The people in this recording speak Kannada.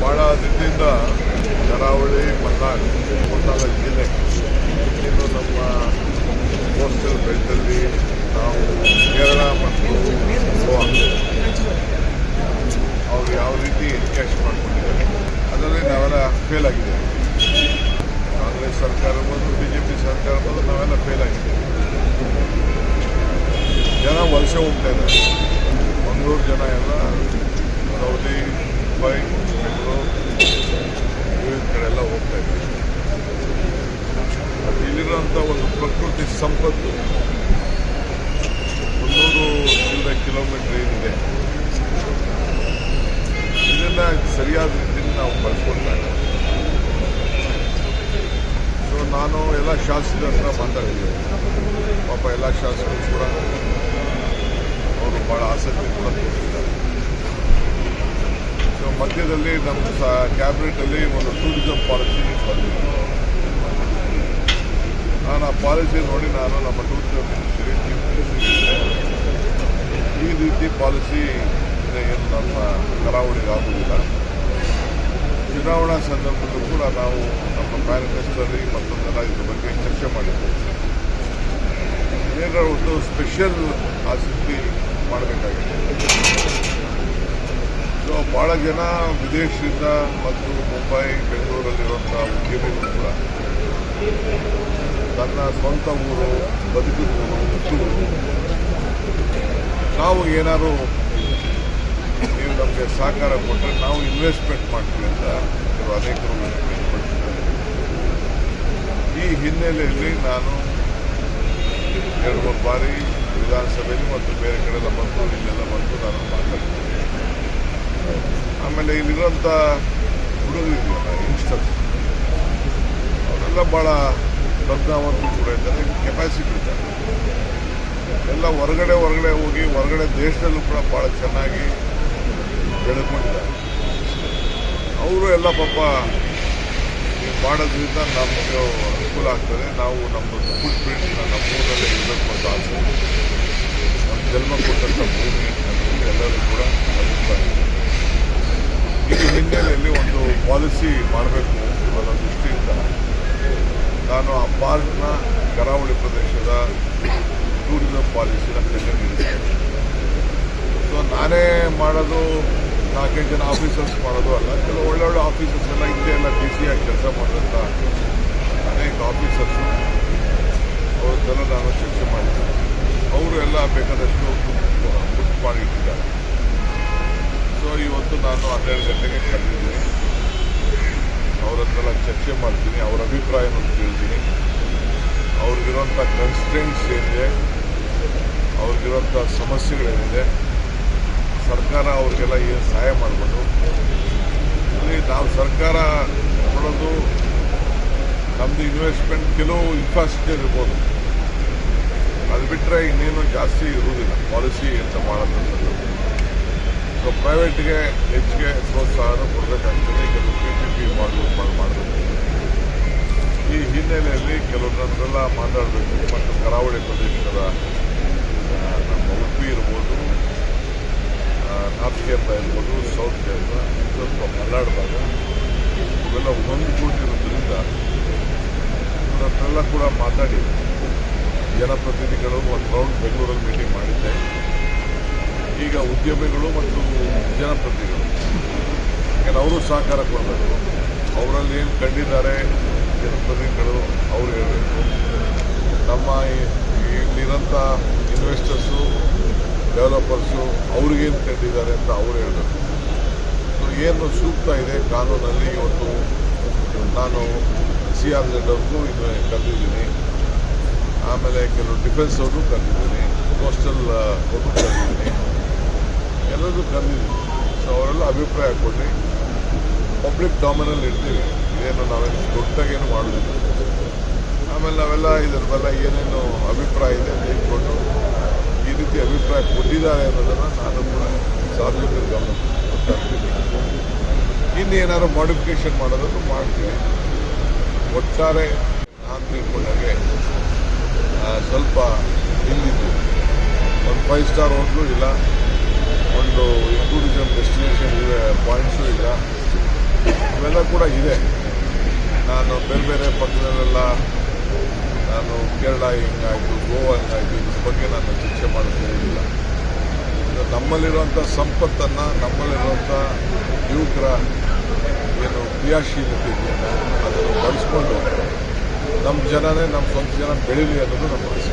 ಭಾಳ ದಿನದಿಂದ ಕರಾವಳಿ ಮಲೆನಾಡು ಜಿಲ್ಲೆ ಇನ್ನು ನಮ್ಮ ಕೋಸ್ಟಲ್ ಬೆಲ್ಟಲ್ಲಿ ನಾವು ಕೇರಳ ಮತ್ತು ಗೋವಾ ಅವರು ಯಾವ ರೀತಿ ಎನ್ಕ್ಯಾಶ್ ಮಾಡ್ಕೊಂಡಿದ್ದಾರೆ ಅದರಲ್ಲಿ ನಾವೆಲ್ಲ ಫೇಲ್ ಆಗಿದ್ದೇವೆ. ಕಾಂಗ್ರೆಸ್ ಸರ್ಕಾರ ಬಂದು BJP ಸರ್ಕಾರ ಬಂದು ನಾವೆಲ್ಲ ಫೇಲ್ ಆಗಿದ್ದೇವೆ. ಜನ ವಲಸೆ ಹೋಗ್ತಾ ಇದ್ದಾರೆ. ಮಂಗಳೂರು ಜನ ಎಲ್ಲ ಸೌದಿ, ಮುಂಬೈ, ಬೆಂಗಳೂರು ವಿವಿಧ ಕಡೆ ಎಲ್ಲ ಹೋಗ್ತಾ ಇದ್ದಾರೆ. ಇಲ್ಲಿರುವಂಥ ಒಂದು ಪ್ರಕೃತಿ ಸಂಪತ್ತು 300 ಕಿಲೋಮೀಟರ್ ಏನಿದೆ ಇದನ್ನು ಸರಿಯಾದ ರೀತಿಯಲ್ಲಿ ನಾವು ಬಳಸ್ಕೊಳ್ತಾ ಇದ್ದೇವೆ. ಸೊ ನಾನು ಎಲ್ಲ ಶಾಸಕರ ಹತ್ರ ಮಾತಾಡಿದ್ದೇನೆ. ಪಾಪ ಎಲ್ಲ ಶಾಸಕರು ಕೂಡ ಅವರು ಭಾಳ ಆಸಕ್ತಿ ಕೂಡ ತೋರಿಸಿದ್ದಾರೆ. ಸೊ ಮಧ್ಯದಲ್ಲಿ ನಮ್ಮ ಕ್ಯಾಬಿನೆಟಲ್ಲಿ ಒಂದು ಟೂರಿಸಂ ಪಾಲಿಸಿ ಬಂದಿದೆ. ನಾನು ಆ ಪಾಲಿಸಿ ನೋಡಿ ನಾನು ನಮ್ಮ ಟೂರಿಸಂ ಮಿನಿಸ್ಟ್ರಿ, ಚೀಫ್ ಮಿನಿಸ್ಟ್ರಿಗೆ ಈ ರೀತಿ ಪಾಲಿಸಿ ಏನು ನಮ್ಮ ಕರಾವಳಿಗೆ ಆಗುವುದಿಲ್ಲ. ಚುನಾವಣಾ ಸಂದರ್ಭದಲ್ಲೂ ಕೂಡ ನಾವು ನಮ್ಮ ಮ್ಯಾನಿಫೆಸ್ಟೋಲ್ಲಿ ಮತ್ತೊಂದೆಲ್ಲ ಇದ್ರ ಬಗ್ಗೆ ಚರ್ಚೆ ಮಾಡಿದ್ದೇವೆ. ಏನಾದರೂ ಒಂದು ಸ್ಪೆಷಲ್ ಆಸಕ್ತಿ ಮಾಡಬೇಕಾಗಿದೆ. ಸೊ ಭಾಳ ಜನ ವಿದೇಶದಿಂದ ಮತ್ತು ಮುಂಬೈ, ಬೆಂಗಳೂರಲ್ಲಿರುವಂಥ ಉದ್ಯಮಿಗಳು ಕೂಡ ತನ್ನ ಸ್ವಂತ ಊರು, ಬದುಕಿದ ಊರು, ಹುಟ್ಟೂರು ನಾವು ಏನಾದರೂ ನೀವು ನಮಗೆ ಸಹಕಾರ ಕೊಟ್ಟರೆ ನಾವು ಇನ್ವೆಸ್ಟ್ಮೆಂಟ್ ಮಾಡ್ತೀವಿ ಅಂತ ಅನೇಕರು ಪಡಿಸಿದ್ದಾರೆ. ಈ ಹಿನ್ನೆಲೆಯಲ್ಲಿ ನಾನು 2-3 ಬಾರಿ ವಿಧಾನಸಭೆಯಲ್ಲಿ ಮತ್ತು ಬೇರೆ ಕಡೆಲ್ಲ ಬಂದು ಇಲ್ಲೆಲ್ಲ ಬಂದು ನಾನು ಮಾತಾಡ್ತೀನಿ. ಆಮೇಲೆ ಇಲ್ಲಿರುವಂಥ ಹುಡುಗರಿದೆಯಲ್ಲ ಯಂಗ್ಸ್ಟರ್ಸ್ ಅವರೆಲ್ಲ ಭಾಳ ಪ್ರಜ್ಞಾವಂತರು ಕೂಡ ಇದ್ದಾರೆ, ಕೆಪಾಸಿಟಿ ಇದ್ದಾರೆ. ಎಲ್ಲ ಹೊರಗಡೆ ಹೋಗಿ ಹೊರಗಡೆ ದೇಶದಲ್ಲೂ ಕೂಡ ಭಾಳ ಚೆನ್ನಾಗಿ ಬೆಳೆದುಕೊಂಡಿದ್ದಾರೆ. ಅವರು ಎಲ್ಲ ಪಾಪ ಮಾಡೋದ್ರಿಂದ ನಮಗೆ ಅನುಕೂಲ ಆಗ್ತದೆ. ನಾವು ನಮ್ಮದು ಫುಡ್ ಪ್ರಿಂಟ್ನ ನಮ್ಮ ಊರಲ್ಲೇ ಇರಬೇಕು ಅಂತ ಆಸೆ. ನಮ್ಮ ಜನ್ಮ ಕೊಟ್ಟಂಥ ಭೂಮಿ ಎಲ್ಲರೂ ಕೂಡ ಅಭಿಪ್ರಾಯ. ಈ ಹಿನ್ನೆಲೆಯಲ್ಲಿ ಒಂದು ಪಾಲಿಸಿ ಮಾಡಬೇಕು ಅನ್ನೋ ದೃಷ್ಟಿಯಿಂದ ನಾನು ಆ ಪಾರ್ಕ್ನ ಕರಾವಳಿ ಪ್ರದೇಶದ ಟೂರಿಸಂ ಪಾಲಿಸಿನ ಕೈಗೊಂಡಿದ್ದೇನೆ. ಸೊ ನಾನೇ ಮಾಡೋದು, 4-5 ಜನ ಆಫೀಸರ್ಸ್ ಮಾಡೋದು ಅಲ್ಲ, ಕೆಲವು ಒಳ್ಳೊಳ್ಳೆ ಆಫೀಸರ್ಸ್ ಎಲ್ಲ ಹಿಂದೆ ಎಲ್ಲ BC ಆಗಿ ಕೆಲಸ ಮಾಡಿದಂಥ ಅನೇಕ ಆಫೀಸರ್ಸು ಅವ್ರದ್ದೆಲ್ಲ ನಾನು ಚರ್ಚೆ ಮಾಡಿದ್ದೇನೆ. ಅವರು ಎಲ್ಲ ಬೇಕಾದಷ್ಟು ಬುಕ್ ಮಾಡಿಟ್ಟಿದ್ದಾರೆ. ಸೊ ಇವತ್ತು ನಾನು 12 ಗಂಟೆಗೆ ಕರೆದಿದ್ದೀನಿ. ಅವರನ್ನೆಲ್ಲ ಚರ್ಚೆ ಮಾಡ್ತೀನಿ, ಅವರ ಅಭಿಪ್ರಾಯವನ್ನು ಕೇಳ್ತೀನಿ. ಅವ್ರಿಗಿರೋಂಥ ಕನ್ಸ್ಟೆಂಟ್ಸ್ ಏನಿದೆ, ಅವ್ರಿಗಿರೋಂಥ ಸಮಸ್ಯೆಗಳೇನಿದೆ, ಸರ್ಕಾರ ಅವ್ರಿಗೆಲ್ಲ ಏನು ಸಹಾಯ ಮಾಡ್ಬೋದು. ಇಲ್ಲಿ ನಾವು ಸರ್ಕಾರ ಕೊಡೋದು ನಮ್ಮದು ಇನ್ವೆಸ್ಟ್ಮೆಂಟ್ ಕೆಲವು ಇನ್ಫ್ರಾಸ್ಟ್ರಕ್ಚರ್ ಇರ್ಬೋದು, ಅದು ಬಿಟ್ಟರೆ ಇನ್ನೇನು ಜಾಸ್ತಿ ಇರುವುದಿಲ್ಲ ಪಾಲಿಸಿ ಅಂತ ಮಾಡೋದು. ಸೊ ಪ್ರೈವೇಟ್ಗೆ ಹೆಚ್ಚಿಗೆ ಪ್ರೋತ್ಸಾಹನ ಕೊಡಬೇಕಾಗ್ತದೆ. ಕೆಲವು PPP ಮಾಡಬೇಕು. ಈ ಹಿನ್ನೆಲೆಯಲ್ಲಿ ಕೆಲವರನ್ನೆಲ್ಲ ಮಾತಾಡಬೇಕು. ಮತ್ತು ಕರಾವಳಿ ಪ್ರದೇಶದ ನಮ್ಮ ಉಡುಪಿ ಇರ್ಬೋದು, ನಾರ್ತ್ ಕೇರಳ ಇರ್ಬೋದು, ಸೌತ್ ಕೇರಳ, ಸ್ವಲ್ಪ ಮಲೆನಾಡು ಭಾಗ ಇವೆಲ್ಲ ಹೊಂದಿಕೊಂಡಿರೋದ್ರಿಂದ ಇವರನ್ನೆಲ್ಲ ಕೂಡ ಮಾತಾಡಿ ಜನಪ್ರತಿನಿಧಿಗಳು ಒಂದು ರೌಂಡ್ ಬೆಂಗಳೂರಲ್ಲಿ ಮೀಟಿಂಗ್ ಮಾಡಿದ್ದೆ. ಈಗ ಉದ್ಯಮಿಗಳು ಮತ್ತು ಜನಪ್ರತಿನಿಧಿಗಳು ಯಾಕಂದ್ರೆ ಅವರು ಸಹಕಾರ ಕೊಡಬೇಕು. ಅವರಲ್ಲಿ ಏನು ಕಂಡಿದ್ದಾರೆ ಜನಪ್ರತಿನಿಧಿಗಳು ಅವರು ಹೇಳಬೇಕು. ನಮ್ಮ ಇಲ್ಲಿರೋಂಥ ಇನ್ವೆಸ್ಟರ್ಸು, ಡೆವಲಪರ್ಸು ಅವ್ರಿಗೇನು ಕಂಡಿದ್ದಾರೆ ಅಂತ ಅವರು ಹೇಳಬೇಕು. ಸೊ ಏನು ಸೂಕ್ತ ಇದೆ ಕಾನೂನಲ್ಲಿ ಇವತ್ತು ನಾನು CRZ ಅವ್ರಿಗೂ ಕರೆದಿದ್ದೀನಿ. ಆಮೇಲೆ ಕೆಲವು ಡಿಫೆನ್ಸ್ ಅವ್ರಿಗೂ ಕರೆದಿದ್ದೀನಿ, ಕೋಸ್ಟಲ್ ಅವ್ರಿಗೂ ಕರೆದಿದ್ದೀನಿ, ಎಲ್ಲರಿಗೂ ಕರೆದಿದ್ದೀನಿ. ಸೊ ಅವರೆಲ್ಲ ಅಭಿಪ್ರಾಯ ಕೊಡಿ. ಪಬ್ಲಿಕ್ ಡಾಮಿನಲ್ಲಿ ಇರ್ತೀವಿ, ಇದೇನು ನಾವೇನು ದೊಡ್ಡಾಗೇನು ಮಾಡೋದಿಲ್ಲ. ಆಮೇಲೆ ನಾವೆಲ್ಲ ಇದರ ಮೇಲೆ ಏನೇನು ಅಭಿಪ್ರಾಯ ಇದೆ ತೆಗೆದುಕೊಂಡು ಈ ರೀತಿ ಅಭಿಪ್ರಾಯ ಕೊಟ್ಟಿದ್ದಾರೆ ಅನ್ನೋದನ್ನು ನಾನು ಕೂಡ ಸಾರ್ವಜನಿಕರ ಗಮನ ಗೊತ್ತಾಗ್ತೀನಿ. ಇನ್ನೇನಾದ್ರು ಮಾಡಿಫಿಕೇಷನ್ ಮಾಡೋದನ್ನು ಮಾಡ್ತೀವಿ. ಒಟ್ಟಾರೆ ನಾನು ತಿಳ್ಕೊಂಡಾಗೆ ಸ್ವಲ್ಪ ಹಿಂದಿದ್ದು ಒಂದು 5 ಸ್ಟಾರ್ ಹೋಟ್ಲು ಇಲ್ಲ, ಒಂದು ಟೂರಿಸಂ ಡೆಸ್ಟಿನೇಷನ್ ಪಾಯಿಂಟ್ಸು ಇಲ್ಲ, ಕೂಡ ಇದೆ. ನಾನು ಬೇರೆ ಬೇರೆ ಪಕ್ಕದಲ್ಲೆಲ್ಲ ನಾನು ಕೇರಳ ಹಿಂಗಾಯಿತು, ಗೋವಾ ಹಿಂಗಾಯಿತು, ಇದ್ರ ಬಗ್ಗೆ ನಾನು ಚರ್ಚೆ ಮಾಡೋದಿಲ್ಲ. ನಮ್ಮಲ್ಲಿರುವಂಥ ಸಂಪತ್ತನ್ನು, ನಮ್ಮಲ್ಲಿರುವಂಥ ಯುವಕರ ಏನು ಕ್ರಿಯಾಶೀಲತೆ ಇದೆಯಲ್ಲ ಅದನ್ನು ಬಳಸ್ಕೊಂಡು ನಮ್ಮ ಜನನೇ ನಮ್ಮ ಸ್ವಂತ ಜನ ಬೆಳೀಲಿ ಅನ್ನೋದು ನಮ್ಮ ಆಸೆ.